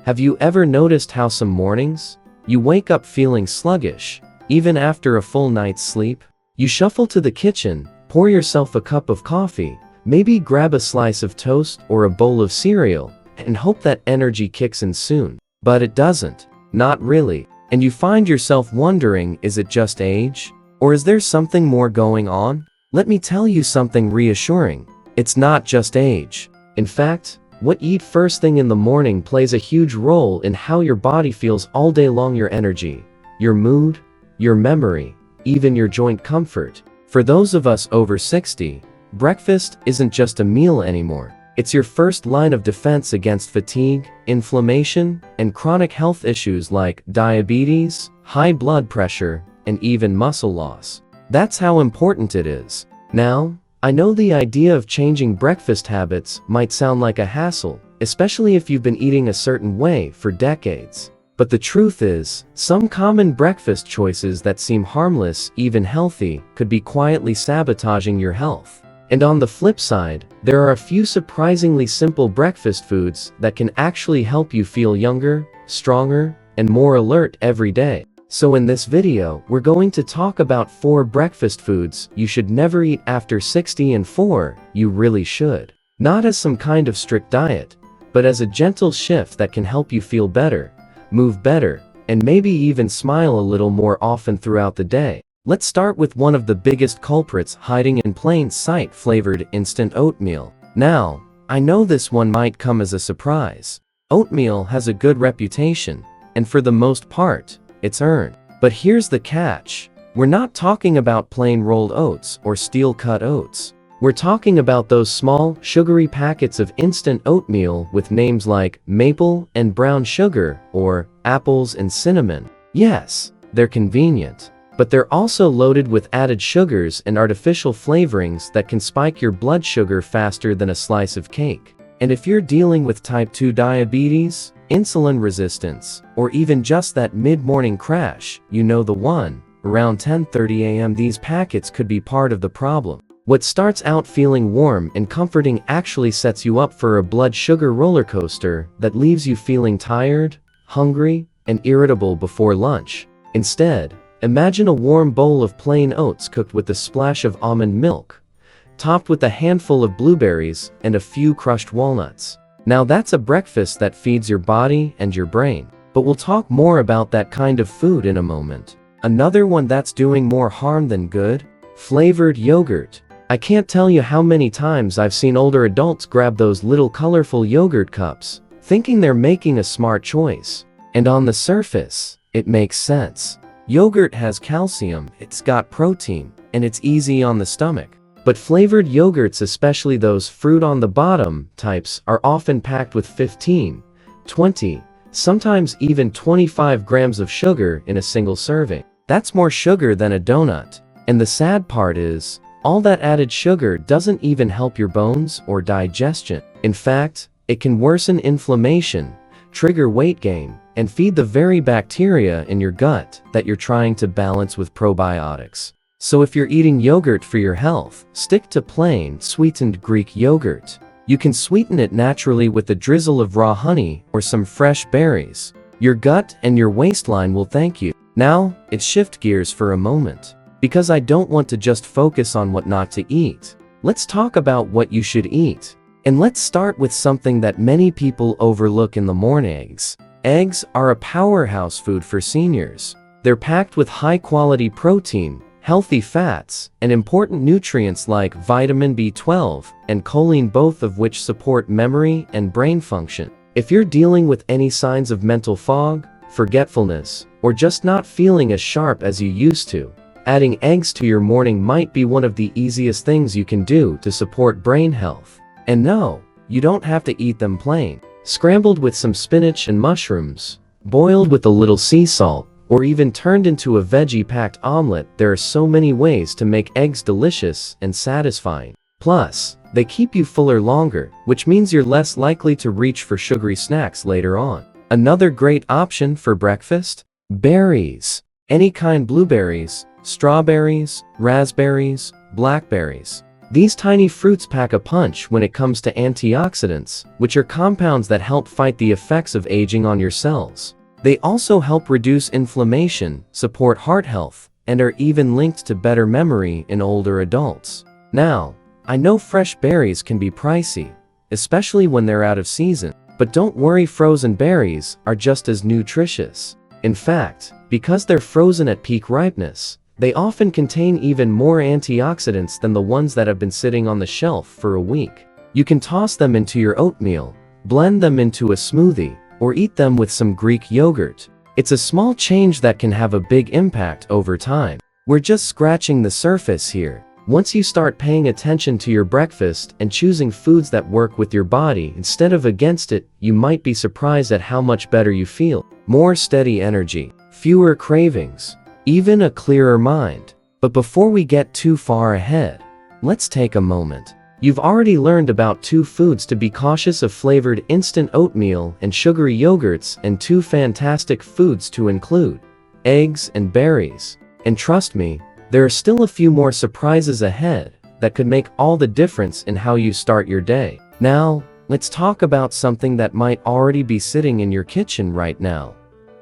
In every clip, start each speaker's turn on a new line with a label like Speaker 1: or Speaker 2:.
Speaker 1: Have you ever noticed how some mornings you wake up feeling sluggish, even after a full night's sleep? You shuffle to the kitchen, pour yourself a cup of coffee, maybe grab a slice of toast or a bowl of cereal, and hope that energy kicks in soon. But it doesn't. Not really. And you find yourself wondering, is it just age? Or is there something more going on? Let me tell you something reassuring. It's not just age. In fact, what you eat first thing in the morning plays a huge role in how your body feels all day long. Your energy, your mood, your memory, even your joint comfort. For those of us over 60, breakfast isn't just a meal anymore. It's your first line of defense against fatigue, inflammation, and chronic health issues like diabetes, high blood pressure, and even muscle loss. That's how important it is. Now, I know the idea of changing breakfast habits might sound like a hassle, especially if you've been eating a certain way for decades. But the truth is, some common breakfast choices that seem harmless, even healthy, could be quietly sabotaging your health. And on the flip side, there are a few surprisingly simple breakfast foods that can actually help you feel younger, stronger, and more alert every day. So in this video, we're going to talk about 4 breakfast foods you should never eat after 60 and 4 you really should. Not as some kind of strict diet, but as a gentle shift that can help you feel better, move better, and maybe even smile a little more often throughout the day. Let's start with one of the biggest culprits hiding in plain sight: flavored instant oatmeal. Now, I know this one might come as a surprise. Oatmeal has a good reputation, and for the most part, it's earned. But here's the catch. We're not talking about plain rolled oats or steel-cut oats. We're talking about those small, sugary packets of instant oatmeal with names like maple and brown sugar or apples and cinnamon. Yes, they're convenient. But they're also loaded with added sugars and artificial flavorings that can spike your blood sugar faster than a slice of cake. And if you're dealing with type 2 diabetes, insulin resistance, or even just that mid-morning crash, you know the one. Around 10:30 a.m. these packets could be part of the problem. What starts out feeling warm and comforting actually sets you up for a blood sugar roller coaster that leaves you feeling tired, hungry, and irritable before lunch. Instead, imagine a warm bowl of plain oats cooked with a splash of almond milk, topped with a handful of blueberries and a few crushed walnuts. Now that's a breakfast that feeds your body and your brain. But we'll talk more about that kind of food in a moment. Another one that's doing more harm than good: flavored yogurt. I can't tell you how many times I've seen older adults grab those little colorful yogurt cups, thinking they're making a smart choice. And on the surface, it makes sense. Yogurt has calcium, it's got protein, and it's easy on the stomach. But flavored yogurts, especially those fruit on the bottom types, are often packed with 15, 20, sometimes even 25 grams of sugar in a single serving. That's more sugar than a donut. And the sad part is, all that added sugar doesn't even help your bones or digestion. In fact, it can worsen inflammation, trigger weight gain, and feed the very bacteria in your gut that you're trying to balance with probiotics. So if you're eating yogurt for your health, stick to plain, sweetened Greek yogurt. You can sweeten it naturally with a drizzle of raw honey or some fresh berries. Your gut and your waistline will thank you. Now, let's shift gears for a moment. Because I don't want to just focus on what not to eat. Let's talk about what you should eat. And let's start with something that many people overlook in the morning: eggs. Eggs are a powerhouse food for seniors. They're packed with high-quality protein, healthy fats, and important nutrients like vitamin B12 and choline, both of which support memory and brain function. If you're dealing with any signs of mental fog, forgetfulness, or just not feeling as sharp as you used to, adding eggs to your morning might be one of the easiest things you can do to support brain health. And no, you don't have to eat them plain. Scrambled with some spinach and mushrooms, boiled with a little sea salt, or even turned into a veggie-packed omelet, there are so many ways to make eggs delicious and satisfying. Plus, they keep you fuller longer, which means you're less likely to reach for sugary snacks later on. Another great option for breakfast? Berries. Any kind: blueberries, strawberries, raspberries, blackberries. These tiny fruits pack a punch when it comes to antioxidants, which are compounds that help fight the effects of aging on your cells. They also help reduce inflammation, support heart health, and are even linked to better memory in older adults. Now, I know fresh berries can be pricey, especially when they're out of season, but don't worry, frozen berries are just as nutritious. In fact, because they're frozen at peak ripeness, they often contain even more antioxidants than the ones that have been sitting on the shelf for a week. You can toss them into your oatmeal, blend them into a smoothie, or eat them with some Greek yogurt. It's a small change that can have a big impact over time. We're just scratching the surface here. Once you start paying attention to your breakfast and choosing foods that work with your body instead of against it, you might be surprised at how much better you feel. More steady energy, fewer cravings, even a clearer mind. But before we get too far ahead, let's take a moment. You've already learned about 2 foods to be cautious of: flavored instant oatmeal and sugary yogurts, and 2 fantastic foods to include: eggs and berries. And trust me, there are still a few more surprises ahead that could make all the difference in how you start your day. Now, let's talk about something that might already be sitting in your kitchen right now.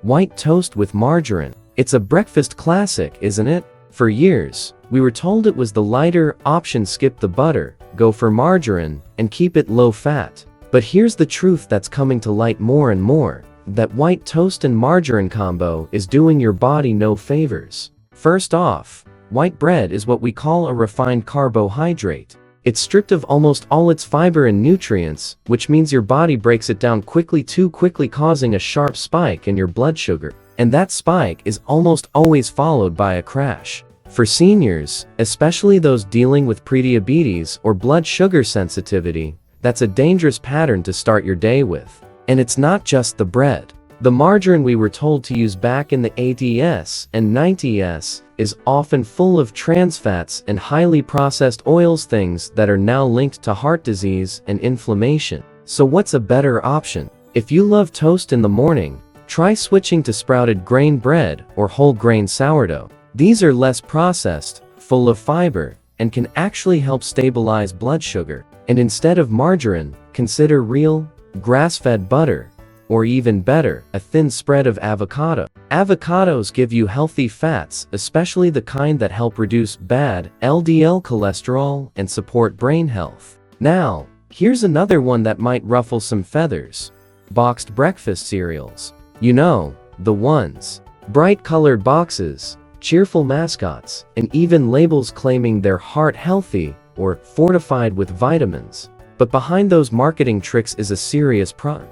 Speaker 1: White toast with margarine. It's a breakfast classic, isn't it? For years, we were told it was the lighter option: skip the butter, go for margarine, and keep it low fat. But here's the truth that's coming to light more and more: that white toast and margarine combo is doing your body no favors. First off, white bread is what we call a refined carbohydrate. It's stripped of almost all its fiber and nutrients, which means your body breaks it down too quickly, causing a sharp spike in your blood sugar. And that spike is almost always followed by a crash. For seniors, especially those dealing with prediabetes or blood sugar sensitivity, that's a dangerous pattern to start your day with. And it's not just the bread. The margarine we were told to use back in the 80s and 90s is often full of trans fats and highly processed oils, things that are now linked to heart disease and inflammation. So what's a better option? If you love toast in the morning, try switching to sprouted grain bread or whole grain sourdough. These are less processed, full of fiber, and can actually help stabilize blood sugar. And instead of margarine, consider real, grass-fed butter. Or even better, a thin spread of avocado. Avocados give you healthy fats, especially the kind that help reduce bad LDL cholesterol and support brain health. Now, here's another one that might ruffle some feathers: boxed breakfast cereals. You know, the ones. Bright-colored boxes, cheerful mascots, and even labels claiming they're heart healthy or fortified with vitamins. But behind those marketing tricks is a serious problem.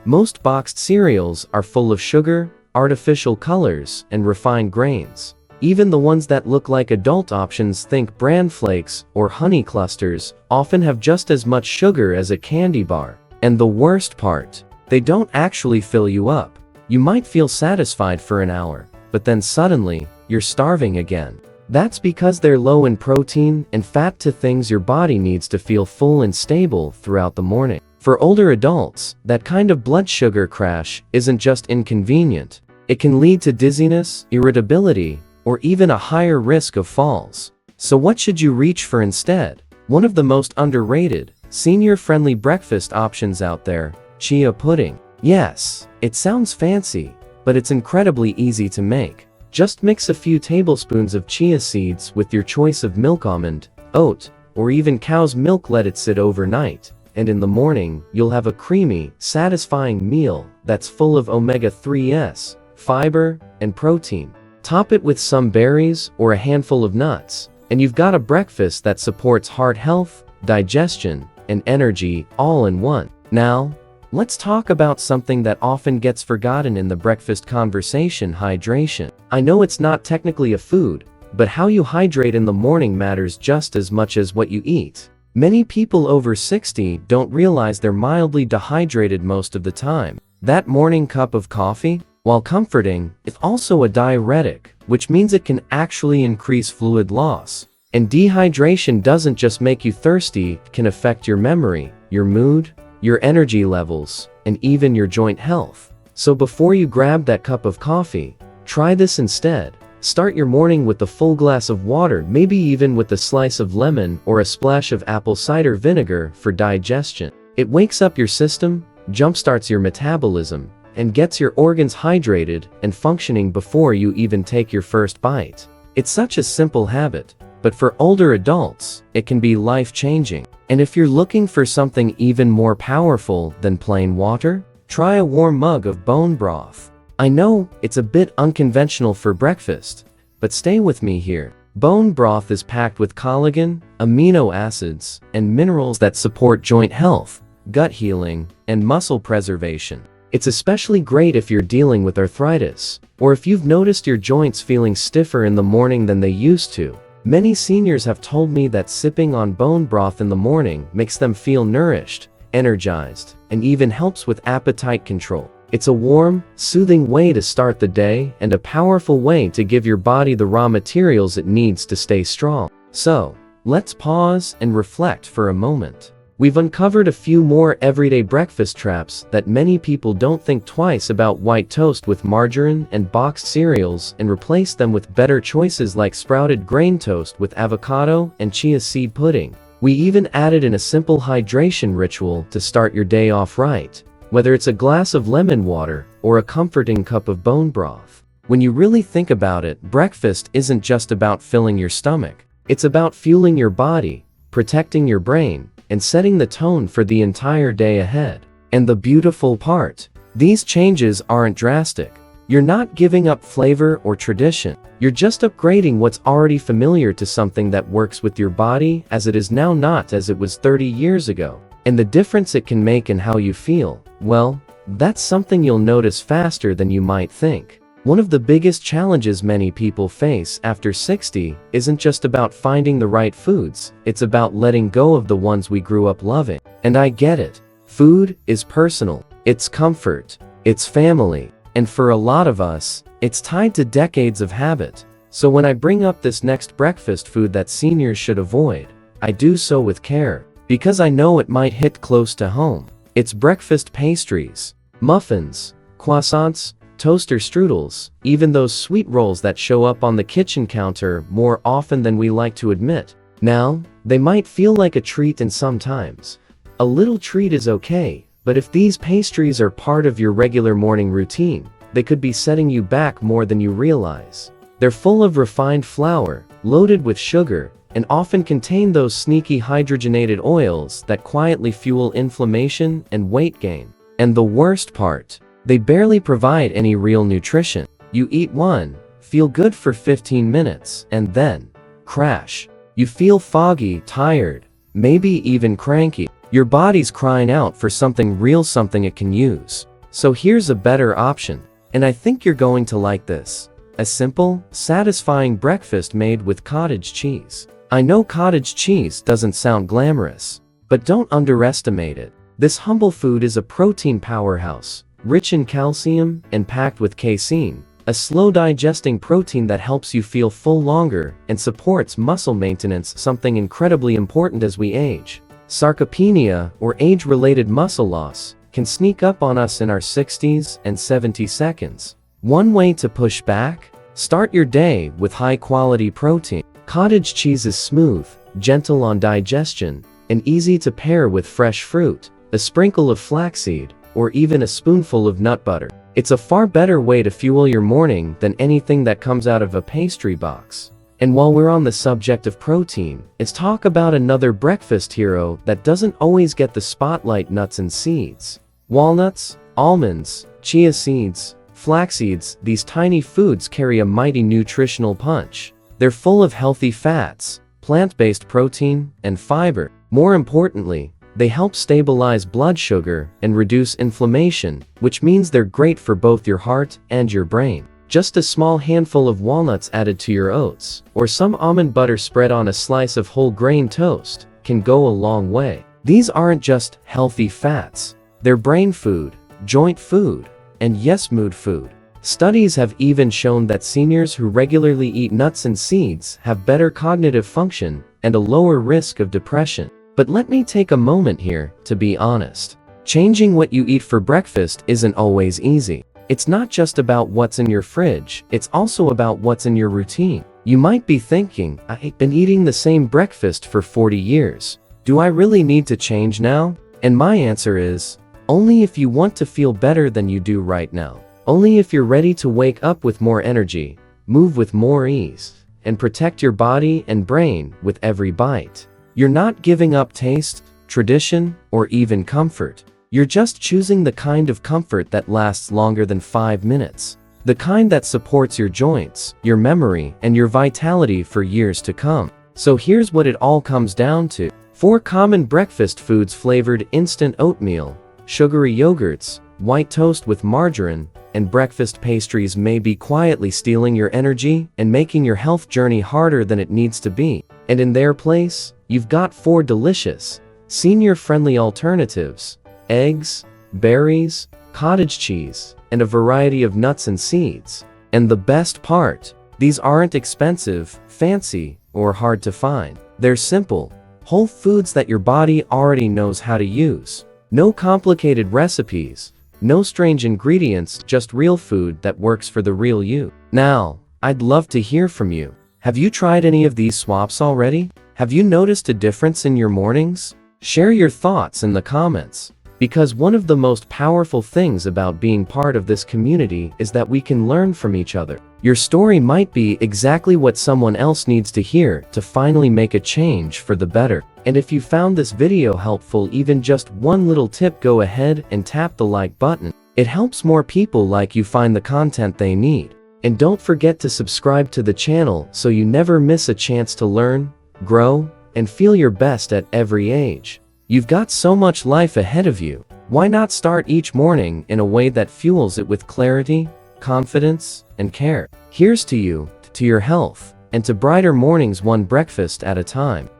Speaker 1: Most boxed cereals are full of sugar, artificial colors, and refined grains. Even the ones that look like adult options, think bran flakes or honey clusters, often have just as much sugar as a candy bar. And the worst part, they don't actually fill you up. You might feel satisfied for an hour, but then suddenly, you're starving again. That's because they're low in protein and fat, to things your body needs to feel full and stable throughout the morning. For older adults, that kind of blood sugar crash isn't just inconvenient. It can lead to dizziness, irritability, or even a higher risk of falls. So what should you reach for instead? One of the most underrated, senior-friendly breakfast options out there: chia pudding. Yes, it sounds fancy, but it's incredibly easy to make. Just mix a few tablespoons of chia seeds with your choice of milk, almond, oat, or even cow's milk. Let it sit overnight, and in the morning, you'll have a creamy, satisfying meal that's full of omega-3s, fiber, and protein. Top it with some berries or a handful of nuts, and you've got a breakfast that supports heart health, digestion, and energy all in one. Now, let's talk about something that often gets forgotten in the breakfast conversation: hydration. I know it's not technically a food, but how you hydrate in the morning matters just as much as what you eat. Many people over 60 don't realize they're mildly dehydrated most of the time. That morning cup of coffee, while comforting, is also a diuretic, which means it can actually increase fluid loss. And dehydration doesn't just make you thirsty, it can affect your memory, your mood, your energy levels, and even your joint health. So before you grab that cup of coffee, try this instead. Start your morning with a full glass of water, maybe even with a slice of lemon or a splash of apple cider vinegar for digestion. It wakes up your system, jumpstarts your metabolism, and gets your organs hydrated and functioning before you even take your first bite. It's such a simple habit, but for older adults, it can be life-changing. And if you're looking for something even more powerful than plain water, try a warm mug of bone broth. I know it's a bit unconventional for breakfast, but stay with me here. Bone broth is packed with collagen, amino acids, and minerals that support joint health, gut healing, and muscle preservation. It's especially great if you're dealing with arthritis, or if you've noticed your joints feeling stiffer in the morning than they used to. Many seniors have told me that sipping on bone broth in the morning makes them feel nourished, energized, and even helps with appetite control. It's a warm, soothing way to start the day and a powerful way to give your body the raw materials it needs to stay strong. So, let's pause and reflect for a moment. We've uncovered a few more everyday breakfast traps that many people don't think twice about: white toast with margarine and boxed cereals, and replace them with better choices like sprouted grain toast with avocado and chia seed pudding. We even added in a simple hydration ritual to start your day off right, whether it's a glass of lemon water or a comforting cup of bone broth. When you really think about it, breakfast isn't just about filling your stomach. It's about fueling your body, protecting your brain, and setting the tone for the entire day ahead. And the beautiful part, these changes aren't drastic. You're not giving up flavor or tradition. You're just upgrading what's already familiar to something that works with your body as it is now, not as it was 30 years ago. And the difference it can make in how you feel, well, that's something you'll notice faster than you might think. One of the biggest challenges many people face after 60 isn't just about finding the right foods, it's about letting go of the ones we grew up loving. And I get it. Food is personal. It's comfort. It's family. And for a lot of us, it's tied to decades of habit. So when I bring up this next breakfast food that seniors should avoid, I do so with care, because I know it might hit close to home. It's breakfast pastries, muffins, croissants, toaster strudels, even those sweet rolls that show up on the kitchen counter more often than we like to admit. Now, they might feel like a treat, and sometimes a little treat is okay, but if these pastries are part of your regular morning routine, they could be setting you back more than you realize. They're full of refined flour, loaded with sugar, and often contain those sneaky hydrogenated oils that quietly fuel inflammation and weight gain. And the worst part, they barely provide any real nutrition. You eat one, feel good for 15 minutes, and then crash. You feel foggy, tired, maybe even cranky. Your body's crying out for something real, something it can use. So here's a better option, and I think you're going to like this. A simple, satisfying breakfast made with cottage cheese. I know cottage cheese doesn't sound glamorous, but don't underestimate it. This humble food is a protein powerhouse, rich in calcium and packed with casein, a slow-digesting protein that helps you feel full longer and supports muscle maintenance, something incredibly important as we age. Sarcopenia, or age-related muscle loss, can sneak up on us in our 60s and 70 seconds. One way to push back? Start your day with high-quality protein. Cottage cheese is smooth, gentle on digestion, and easy to pair with fresh fruit, a sprinkle of flaxseed, or even a spoonful of nut butter. It's a far better way to fuel your morning than anything that comes out of a pastry box. And while we're on the subject of protein, let's talk about another breakfast hero that doesn't always get the spotlight: nuts and seeds. Walnuts, almonds, chia seeds, flax seeds, these tiny foods carry a mighty nutritional punch. They're full of healthy fats, plant-based protein, and fiber. More importantly, they help stabilize blood sugar and reduce inflammation, which means they're great for both your heart and your brain. Just a small handful of walnuts added to your oats, or some almond butter spread on a slice of whole grain toast, can go a long way. These aren't just healthy fats, they're brain food, joint food, and yes, mood food. Studies have even shown that seniors who regularly eat nuts and seeds have better cognitive function and a lower risk of depression. But let me take a moment here to be honest. Changing what you eat for breakfast isn't always easy. It's not just about what's in your fridge, it's also about what's in your routine. You might be thinking, I've been eating the same breakfast for 40 years. Do I really need to change now? And my answer is, only if you want to feel better than you do right now. Only if you're ready to wake up with more energy, move with more ease, and protect your body and brain with every bite. You're not giving up taste, tradition, or even comfort. You're just choosing the kind of comfort that lasts longer than 5 minutes. The kind that supports your joints, your memory, and your vitality for years to come. So here's what it all comes down to. 4 common breakfast foods: flavored instant oatmeal, sugary yogurts, white toast with margarine, and breakfast pastries may be quietly stealing your energy and making your health journey harder than it needs to be. And in their place, you've got 4 delicious, senior-friendly alternatives: eggs, berries, cottage cheese, and a variety of nuts and seeds. And the best part, these aren't expensive, fancy, or hard to find. They're simple, whole foods that your body already knows how to use. No complicated recipes, no strange ingredients, just real food that works for the real you. Now, I'd love to hear from you. Have you tried any of these swaps already? Have you noticed a difference in your mornings? Share your thoughts in the comments. Because one of the most powerful things about being part of this community is that we can learn from each other. Your story might be exactly what someone else needs to hear to finally make a change for the better. And if you found this video helpful, even just one little tip, go ahead and tap the like button. It helps more people like you find the content they need. And don't forget to subscribe to the channel so you never miss a chance to learn, grow, and feel your best at every age. You've got so much life ahead of you. Why not start each morning in a way that fuels it with clarity, confidence, and care? Here's to you, to your health, and to brighter mornings, one breakfast at a time.